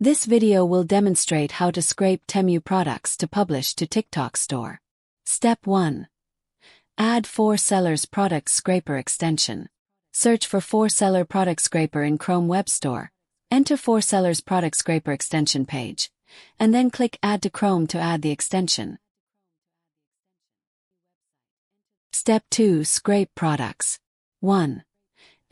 This video will demonstrate how to scrape Temu products to publish to TikTok Store. Step 1. Add 4Sellers Product Scraper extension. Search for 4Seller Product Scraper in Chrome Web Store. Enter 4Sellers Product Scraper extension page, and then click Add to Chrome to add the extension. Step 2. Scrape products. 1.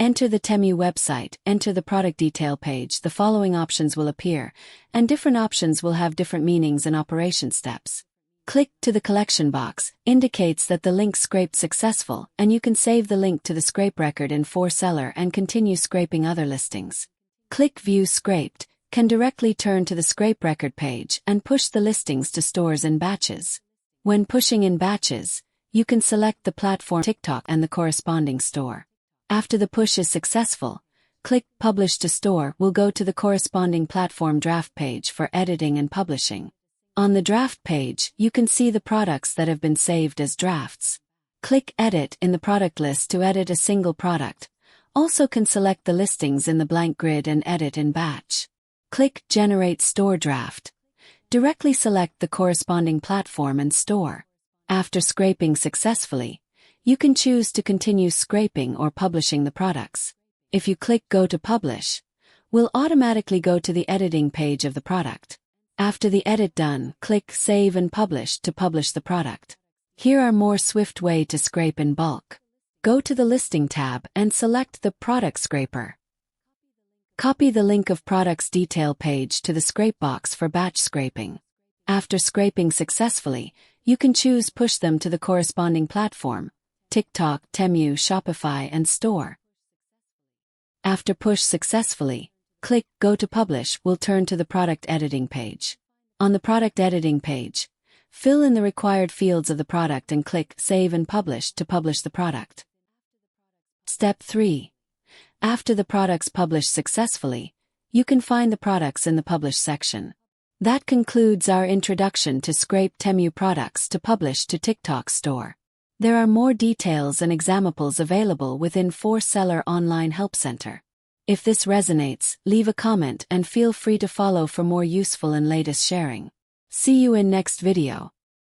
Enter the Temu website, enter the product detail page. The following options will appear, and different options will have different meanings and operation steps. Click to the collection box, indicates that the link scraped successful, and you can save the link to the scrape record in 4Seller and continue scraping other listings. Click View Scraped, can directly turn to the scrape record page and push the listings to stores in batches. When pushing in batches, you can select the platform TikTok and the corresponding store. After the push is successful, click Publish to Store will go to the corresponding platform draft page for editing and publishing. On the draft page, you can see the products that have been saved as drafts. Click Edit in the product list to edit a single product. Also can select the listings in the blank grid and edit in batch. Click Generate Store Draft. Directly select the corresponding platform and store. After scraping successfully, you can choose to continue scraping or publishing the products. If you click Go to Publish, will automatically go to the editing page of the product. After the edit done, click Save and Publish to publish the product. Here are more swift way to scrape in bulk. Go to the Listing tab and select the Product Scraper. Copy the link of products detail page to the scrape box for batch scraping. After scraping successfully, you can choose push them to the corresponding platform, TikTok, Temu, Shopify, and Store. After push successfully, click Go to Publish will turn to the product editing page. On the product editing page, fill in the required fields of the product and click Save and Publish to publish the product. Step 3. After the products publish successfully, you can find the products in the Publish section. That concludes our introduction to scrape Temu products to publish to TikTok Store. There are more details and examples available within 4Seller Online Help Center. If this resonates, leave a comment and feel free to follow for more useful and latest sharing. See you in next video.